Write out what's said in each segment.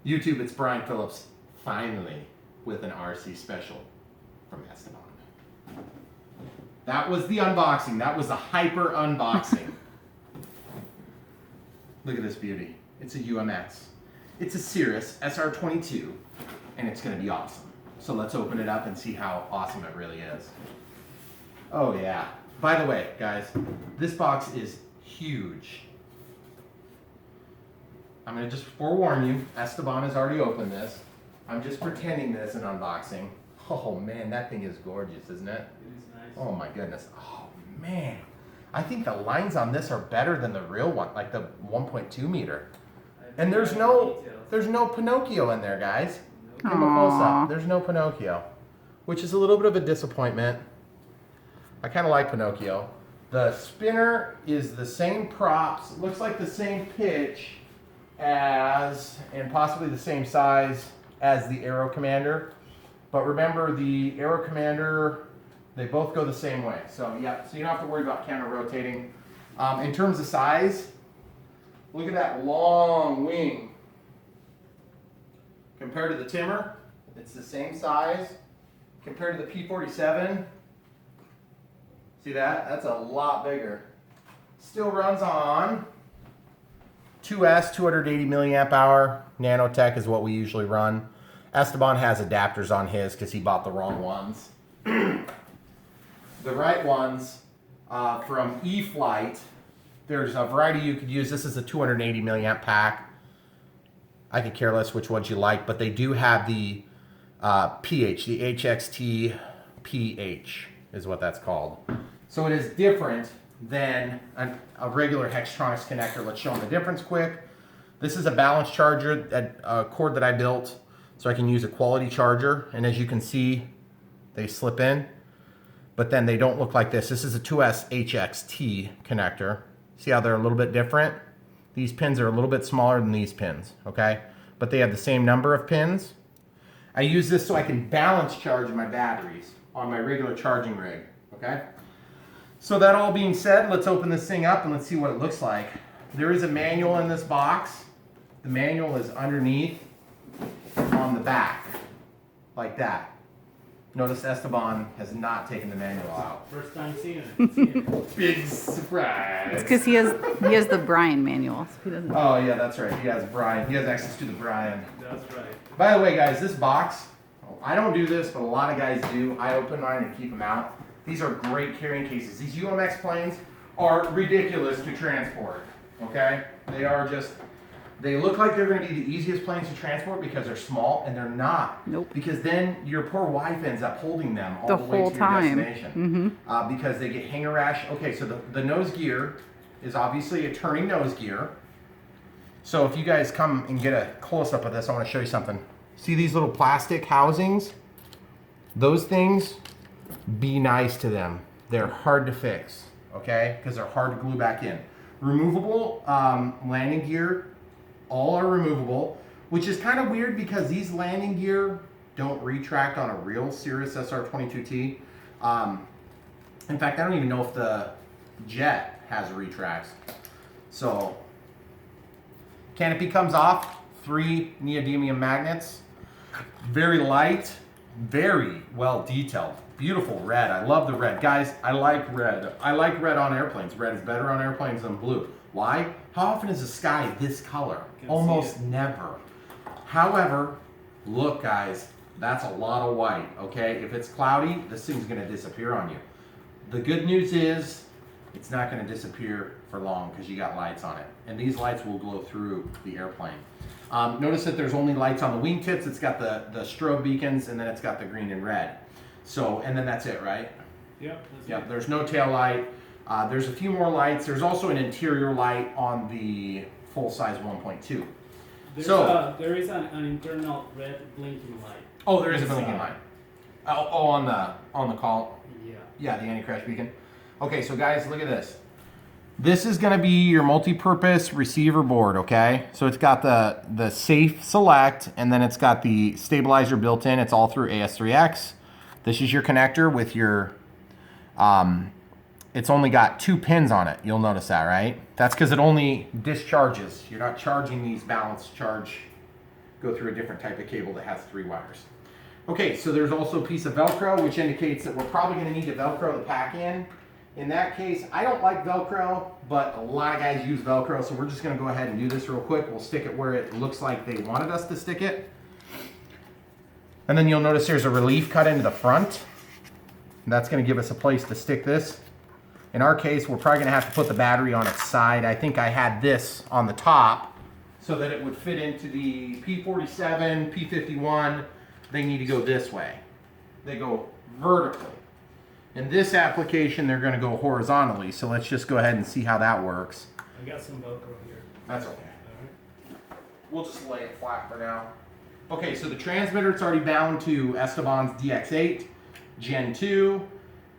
YouTube, it's Brian Phillips, finally, with an RC special from Esteban. That was the unboxing. That was the hyper unboxing. Look at this beauty. It's a UMX. It's a Cirrus SR22, and it's going to be awesome. So let's open it up and see how awesome it really is. Oh yeah. By the way, guys, this box is huge. I'm going to just forewarn you, Esteban has already opened this. I'm just pretending this is an unboxing. Oh man, that thing is gorgeous, isn't it? It is nice. Oh my goodness. Oh man. I think the lines on this are better than the real one, like the 1.2 meter. And there's no Pinocchio in there, guys. Give them a close up. There's no Pinocchio, which is a little bit of a disappointment. I kind of like Pinocchio. The spinner is the same props. It looks like the same pitch as, and possibly the same size as the Aero Commander. But remember, the Aero Commander, they both go the same way. So yeah, so you don't have to worry about counter rotating. In terms of size, look at that long wing. Compared to the Timmer, it's the same size. Compared to the P47, see that? That's a lot bigger. Still runs on 2S, 280 milliamp hour. Nanotech is what we usually run. Esteban has adapters on his because he bought the wrong ones. The right ones from E-flite, there's a variety you could use. This is a 280 milliamp pack. I could care less which ones you like, but they do have the PH, the HXT-PH is what that's called. So it is different than a regular Hextronics connector. Let's show them the difference quick. This is a balance charger, a cord that I built so I can use a quality charger. And as you can see, they slip in, but then they don't look like this. This is a 2S HXT connector. See how they're a little bit different? These pins are a little bit smaller than these pins, okay? But they have the same number of pins. I use this so I can balance charge my batteries on my regular charging rig, okay? So that all being said, let's open this thing up and let's see what it looks like. There is a manual in this box. The manual is underneath on the back, like that. Notice Esteban has not taken the manual out. First time seeing it. Big surprise. It's because he has the Brian manual. So he doesn't. Oh yeah, that's right. He has Brian. He has access to the Brian. That's right. By the way, guys, this box, I don't do this, but a lot of guys do. I open mine and keep them out. These are great carrying cases. These UMX planes are ridiculous to transport. Okay, they are just. They look like they're going to be the easiest planes to transport because they're small, and they're not. Nope. Because then your poor wife ends up holding them all the way whole to time. your destination. Because they get hanger rash. Okay, so the nose gear is obviously a turning nose gear. So if you guys come and get a close-up of this, I want to show you something. See these little plastic housings? Those things, be nice to them. They're hard to fix, okay? Because they're hard to glue back in. Removable landing gear. All are removable, which is kind of weird because these landing gear don't retract on a real Cirrus SR22T. In fact, I don't even know if the Jet has retracts. So, canopy comes off, 3 neodymium magnets, very light, very well detailed. Beautiful red. I love the red. Guys, I like red. I like red on airplanes. Red is better on airplanes than blue. Why? How often is the sky this color? Almost never. However, look guys, that's a lot of white, okay? If it's cloudy, this thing's gonna disappear on you. The good news is, it's not gonna disappear for long because you got lights on it. And these lights will glow through the airplane. Notice that there's only lights on the wingtips. It's got the strobe beacons, and then it's got the green and red. So, and then that's it, right? Yep. Yep, there's no tail light. There's a few more lights. There's also an interior light on the full-size 1.2. There is an internal red blinking light. Oh, there is a blinking light. Oh, on the call. Yeah. Yeah, the anti-crash beacon. Okay, so guys, look at this. This is going to be your multi-purpose receiver board. Okay, so it's got the safe select, and then it's got the stabilizer built in. It's all through AS3X. This is your connector with your. It's only got 2 pins on it. You'll notice that, right? That's because it only discharges. You're not charging these balance charge go through a different type of cable that has 3 wires. Okay, so there's also a piece of Velcro, which indicates that we're probably going to need to Velcro the pack in. In that case, I don't like Velcro, but a lot of guys use Velcro, so we're just going to go ahead and do this real quick. We'll stick it where it looks like they wanted us to stick it. And then you'll notice there's a relief cut into the front. That's going to give us a place to stick this. In our case, we're probably going to have to put the battery on its side. I think I had this on the top so that it would fit into the P47, P51. They need to go this way. They go vertically. In this application, they're going to go horizontally. So let's just go ahead and see how that works. I got some Velcro here. That's okay. All right. We'll just lay it flat for now. Okay, so the transmitter, it's already bound to Esteban's DX8 Gen 2.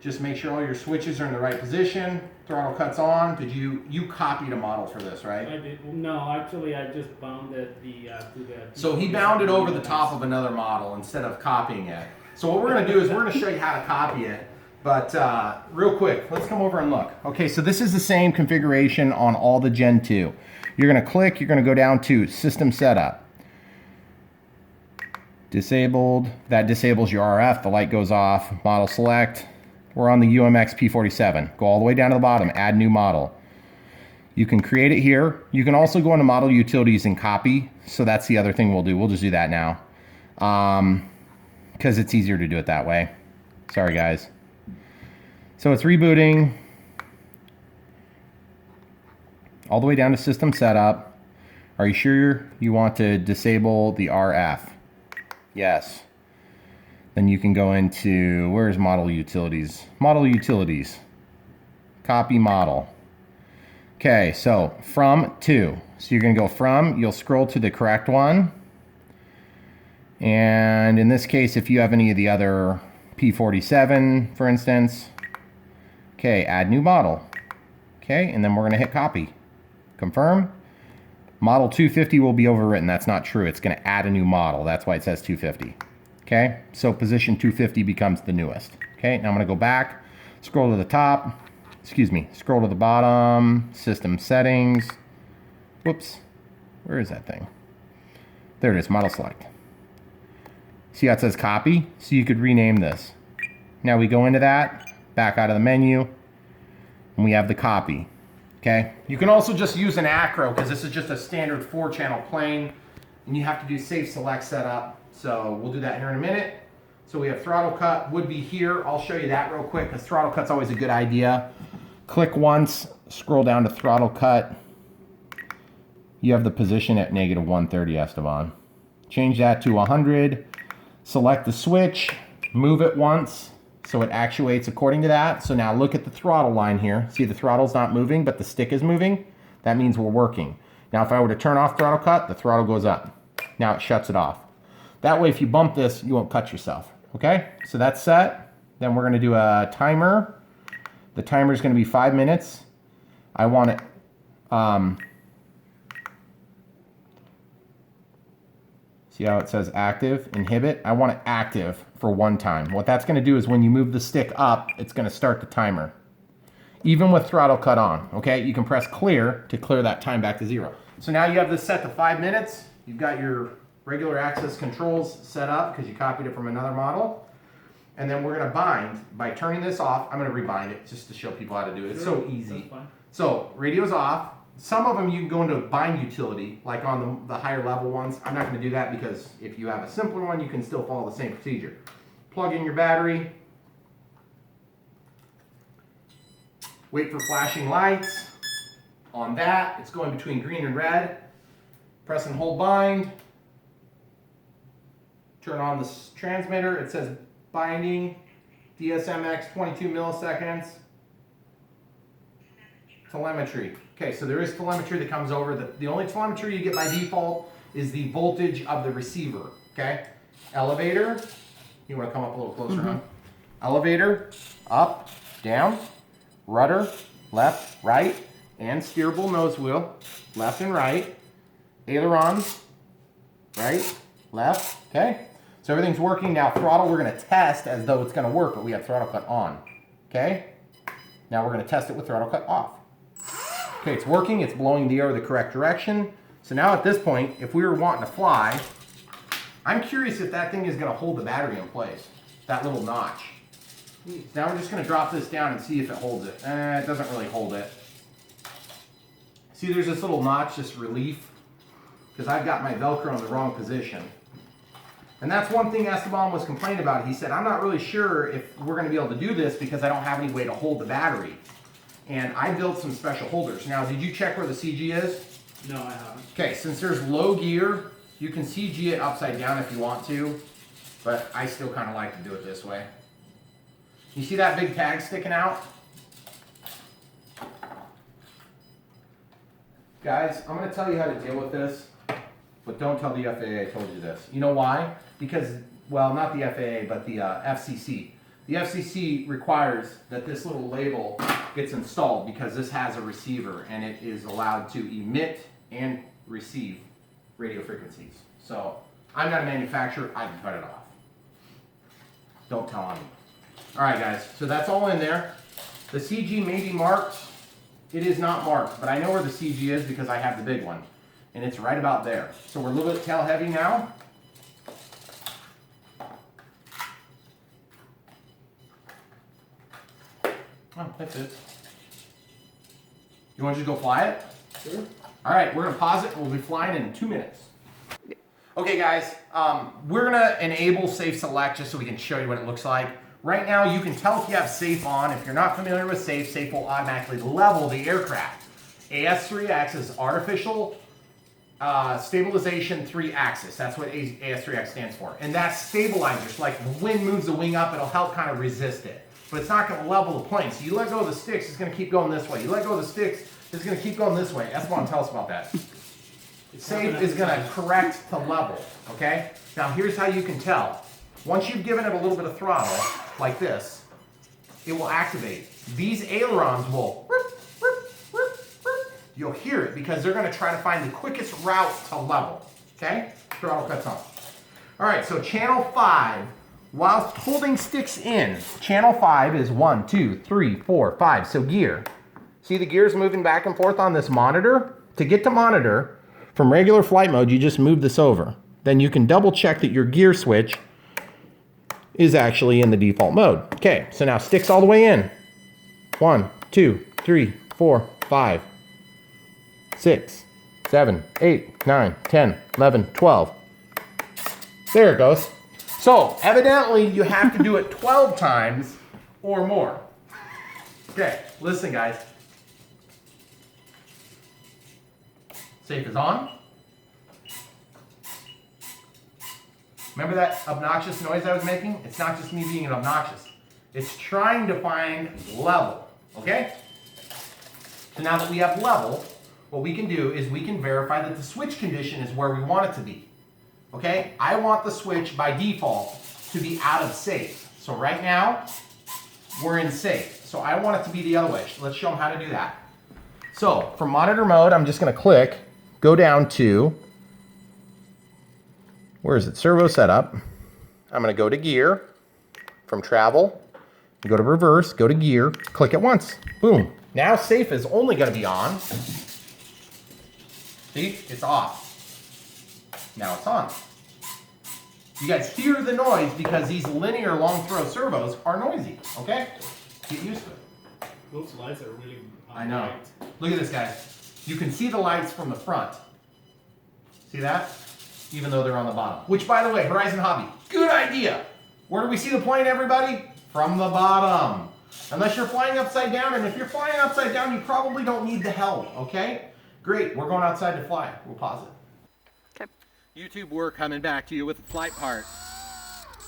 Just make sure all your switches are in the right position. Throttle cuts on. Did you copied a model for this, right? I did. No, actually, I just bounded the to the. So he bounded over the top of another model instead of copying it. So what we're going to do is we're going to show you how to copy it. But real quick, let's come over and look. Okay, so this is the same configuration on all the Gen 2. You're going to click. You're going to go down to System Setup. Disabled. That disables your RF. The light goes off. Model select. We're on the UMX P47. Go all the way down to the bottom, add new model. You can create it here. You can also go into model utilities and copy. So that's the other thing we'll do. We'll just do that now. Because it's easier to do it that way. Sorry guys. So it's rebooting. All the way down to system setup. Are you sure you want to disable the RF? Yes. Then you can go into, where's model utilities? Model utilities. Copy model. Okay, so from to. So you're going to go from, you'll scroll to the correct one. And in this case, if you have any of the other P47, for instance, okay, add new model. Okay, and then we're going to hit copy. Confirm. Model 250 will be overwritten. That's not true. It's going to add a new model. That's why it says 250. Okay, so position 250 becomes the newest. Okay, now I'm going to go back, scroll to the top, scroll to the bottom, system settings. Whoops, where is that thing? There it is, model select. See how it says copy? So you could rename this. Now we go into that, back out of the menu, and we have the copy. Okay, you can also just use an acro because this is just a standard 4-channel plane, and you have to do safe select setup. So we'll do that here in a minute. So we have throttle cut would be here. I'll show you that real quick because throttle cut's always a good idea. Click once, scroll down to throttle cut. You have the position at -130, Esteban. Change that to 100. Select the switch, move it once so it actuates according to that. So now look at the throttle line here. See the throttle's not moving, but the stick is moving. That means we're working. Now if I were to turn off throttle cut, the throttle goes up. Now it shuts it off. That way, if you bump this, you won't cut yourself. Okay, so that's set. Then we're going to do a timer. The timer is going to be 5 minutes. I want it. See how it says active, inhibit? I want it active for 1 time. What that's going to do is when you move the stick up, it's going to start the timer. Even with throttle cut on. Okay, you can press clear to clear that time back to 0. So now you have this set to 5 minutes. You've got your regular access controls set up because you copied it from another model. And then we're going to bind by turning this off. I'm going to rebind it just to show people how to do it. It's so easy. So radio's off. Some of them you can go into a bind utility, like on the higher level ones. I'm not going to do that because if you have a simpler one, you can still follow the same procedure. Plug in your battery. Wait for flashing lights. On that, it's going between green and red. Press and hold bind. Turn on the transmitter. It says binding, DSMX 22 milliseconds. Telemetry. Okay, so there is telemetry that comes over. The only telemetry you get by default is the voltage of the receiver. Okay? Elevator. You want to come up a little closer, huh? Elevator, up, down, rudder, left, right, and steerable nose wheel, left and right. Ailerons, right, left, okay? So everything's working. Now throttle, we're going to test as though it's going to work, but we have throttle cut on, okay? Now we're going to test it with throttle cut off. Okay, it's working. It's blowing the air the correct direction. So now at this point, if we were wanting to fly, I'm curious if that thing is gonna hold the battery in place, that little notch. Now we're just gonna drop this down and see if it holds it. It doesn't really hold it. See, there's this little notch, this relief, because I've got my Velcro in the wrong position. And that's one thing Esteban was complaining about. He said, I'm not really sure if we're gonna be able to do this because I don't have any way to hold the battery. And I built some special holders. Now, did you check where the CG is? No, I haven't. Okay, since there's low gear, you can CG it upside down if you want to, but I still kind of like to do it this way. You see that big tag sticking out? Guys, I'm going to tell you how to deal with this, but don't tell the FAA I told you this. You know why? Because, well, not the FAA, but the FCC. The FCC requires that this little label gets installed because this has a receiver and it is allowed to emit and receive radio frequencies. So I'm not a manufacturer, I can cut it off. Don't tell on me. All right, guys, so that's all in there. The CG may be marked. It is not marked, but I know where the CG is because I have the big one, and it's right about there. So we're a little bit tail heavy now. Oh, that's it. You want to just go fly it? Sure. All right, we're gonna pause it and we'll be flying in 2 minutes. Okay, guys, we're gonna enable safe select just so we can show you what it looks like. Right now, you can tell if you have safe on. If you're not familiar with safe, safe will automatically level the aircraft. AS3X is artificial stabilization 3-axis. That's what AS3X stands for. And that's stabilizer. So like the wind moves the wing up, it'll help kind of resist it. But it's not gonna level the plane. So you let go of the sticks, it's gonna keep going this way. You let go of the sticks, it's gonna keep going this way. Esteban, tell us about that. Safe is gonna correct to level, okay? Now here's how you can tell. Once you've given it a little bit of throttle, like this, it will activate. These ailerons will, you'll hear it because they're gonna try to find the quickest route to level, okay? Throttle cuts on. All right, so channel 5, whilst holding sticks in, channel 5 is 1, 2, 3, 4, 5, so gear. See the gears moving back and forth on this monitor? To get to monitor, from regular flight mode, you just move this over. Then you can double check that your gear switch is actually in the default mode. Okay, so now sticks all the way in. 1, 2, 3, 4, 5, 6, 7, 8, 9, 10, 11, 12. There it goes. So evidently you have to do it 12 times or more. Okay, listen guys. Safe is on. Remember that obnoxious noise I was making? It's not just me being obnoxious. It's trying to find level, okay? So now that we have level, what we can do is we can verify that the switch condition is where we want it to be, okay? I want the switch by default to be out of safe. So right now, we're in safe. So I want it to be the other way. Let's show them how to do that. So from monitor mode, I'm just gonna click, go down to, where is it? Servo setup. I'm gonna go to gear, from travel, go to reverse, go to gear, click it once, boom. Now safe is only gonna be on. See, it's off. Now it's on. You guys hear the noise because these linear long throw servos are noisy, okay? Get used to it. Those lights are really I know. bright. Look at this, guys. You can see the lights from the front. See that? Even though they're on the bottom. Which, by the way, Horizon Hobby, good idea. Where do we see the plane, everybody? From the bottom. Unless you're flying upside down, and if you're flying upside down, you probably don't need the help, okay? Great, we're going outside to fly. We'll pause it. Okay. YouTube, we're coming back to you with the flight part.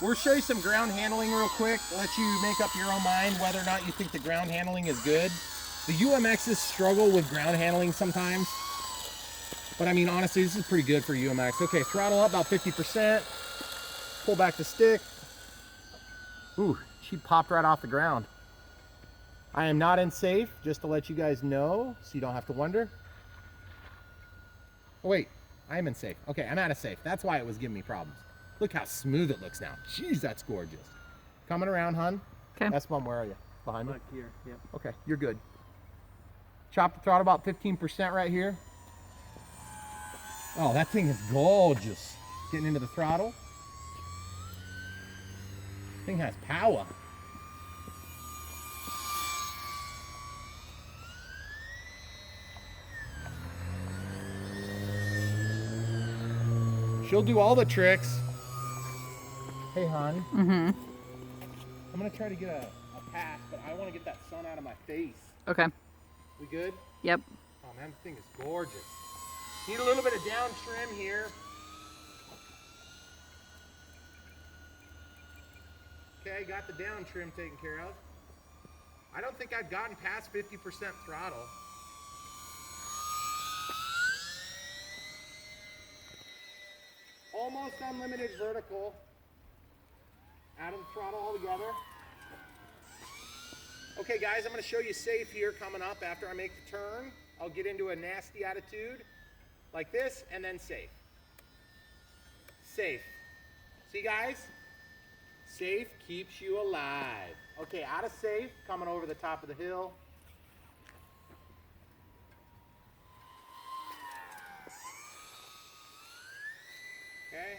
We'll show you some ground handling real quick, let you make up your own mind whether or not you think the ground handling is good. The UMXs struggle with ground handling sometimes. But I mean, honestly, this is pretty good for UMX. Okay, throttle up about 50%. Pull back the stick. Ooh, she popped right off the ground. I am not in safe, just to let you guys know, so you don't have to wonder. Oh wait, I am in safe. Okay, I'm out of safe. That's why it was giving me problems. Look how smooth it looks now. Jeez, that's gorgeous. Coming around, hun. Okay. Esteban, where are you? Behind me? Back here, yep. Okay, you're good. Chop the throttle about 15% right here. Oh, that thing is gorgeous. Getting into the throttle. Thing has power. She'll do all the tricks. Hey, hon. Mm-hmm. I'm gonna try to get a pass, but I want to get that sun out of my face. Okay. We good? Yep. Oh man, the thing is gorgeous. Need a little bit of down trim here. Okay, got the down trim taken care of. I don't think I've gotten past 50% throttle. Almost unlimited vertical. Out of the throttle altogether. Okay guys, I'm going to show you safe here coming up after I make the turn. I'll get into a nasty attitude like this and then safe. Safe. See guys? Safe keeps you alive. Okay, out of safe, coming over the top of the hill. Okay.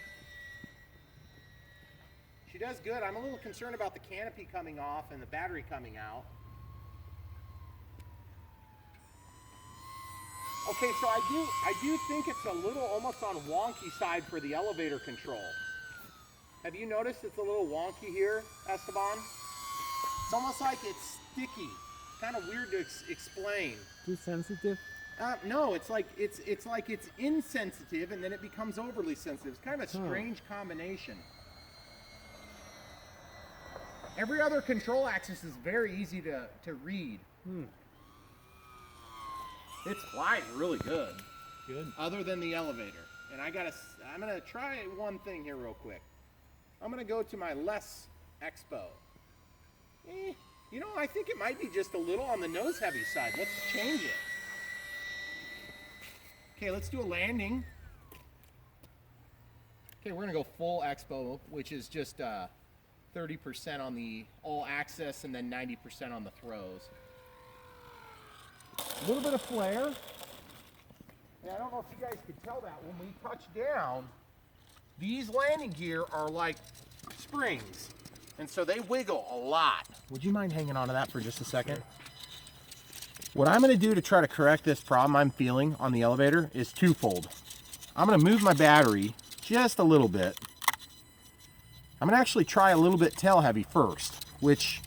She does good. I'm a little concerned about the canopy coming off and the battery coming out. Okay, so I do think it's a little almost on wonky side for the elevator control. Have you noticed it's a little wonky here, Esteban? It's almost like it's sticky. Kind of weird to explain. Too sensitive? No, it's like it's insensitive and then it becomes overly sensitive. It's kind of a strange combination. Every other control axis is very easy to read. It's flying really good. Good. Other than the elevator. And I'm gonna try one thing here real quick. I'm gonna go to my less Expo. You know, I think it might be just a little on the nose heavy side. Let's change it. Okay, let's do a landing. Okay, we're gonna go full Expo, which is just 30% on the all access and then 90% on the throws. A little bit of flare. And I don't know if you guys could tell that when we touch down, these landing gear are like springs. And so they wiggle a lot. Would you mind hanging on to that for just a second? Sure. What I'm gonna do to try to correct this problem I'm feeling on the elevator is twofold. I'm gonna move my battery just a little bit. I'm gonna actually try a little bit tail heavy first, which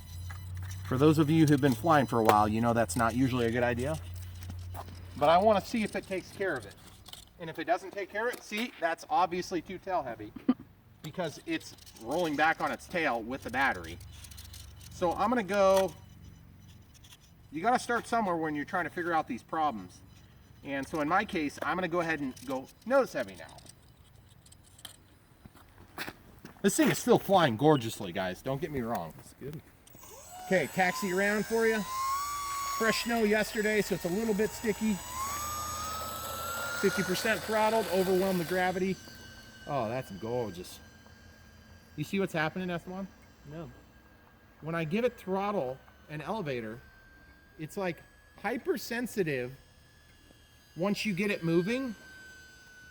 for those of you who've been flying for a while, you know that's not usually a good idea. But I wanna see if it takes care of it. And if it doesn't take care of it, see, that's obviously too tail heavy because it's rolling back on its tail with the battery. So I'm gonna go, you gotta start somewhere when you're trying to figure out these problems. And so in my case, I'm gonna go ahead and go nose heavy now. This thing is still flying gorgeously, guys. Don't get me wrong. That's good. Okay, taxi around for you. Fresh snow yesterday, so it's a little bit sticky. 50% throttled, overwhelm the gravity. Oh, that's gorgeous. You see what's happening, Esteban? No. When I give it throttle and elevator, it's like hypersensitive once you get it moving,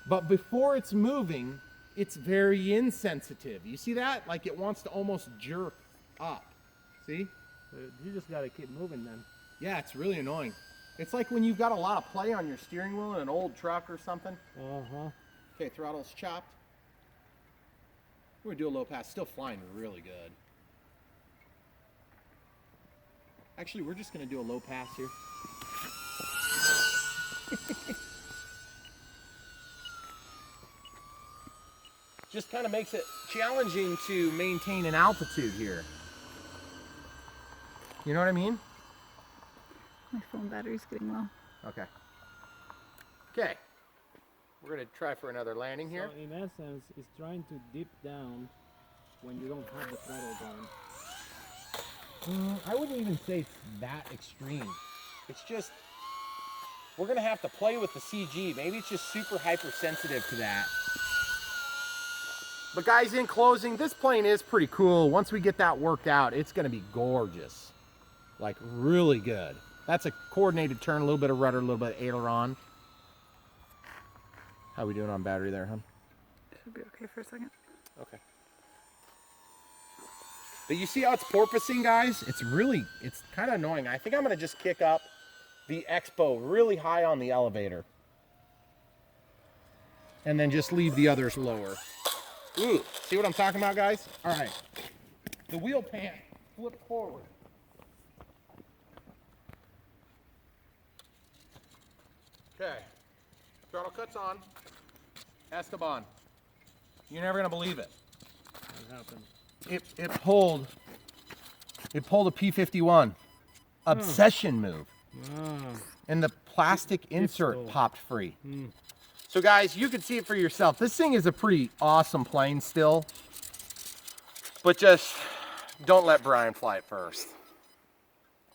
but before it's moving, it's very insensitive. You see that? Like it wants to almost jerk up. See? You just gotta keep moving then. Yeah, it's really annoying. It's like when you've got a lot of play on your steering wheel in an old truck or something. Uh-huh. Okay, throttle's chopped. We're gonna do a low pass. Still flying really good. Actually, we're just gonna do a low pass here. Just kind of makes it challenging to maintain an altitude here. You know what I mean? My phone battery's getting low. Okay. Okay. We're gonna try for another landing here. So in essence, it's trying to dip down when you don't have the throttle going. I wouldn't even say it's that extreme. It's just, we're gonna have to play with the CG. Maybe it's just super hypersensitive to that. But guys, in closing, this plane is pretty cool. Once we get that worked out, it's gonna be gorgeous. Like really good. That's a coordinated turn, a little bit of rudder, a little bit of aileron. How we doing on battery there, huh? Should be okay for a second. Okay. But you see how it's porpoising, guys? It's kind of annoying. I think I'm gonna just kick up the Expo really high on the elevator. And then just leave the others lower. Ooh, see what I'm talking about, guys? All right, the wheel pan, flip forward. Okay, throttle cuts on. Esteban, you're never gonna believe it. What happened? It pulled a P51 obsession move, and the plastic insert popped free. So guys, you can see it for yourself. This thing is a pretty awesome plane still, but just don't let Brian fly it first.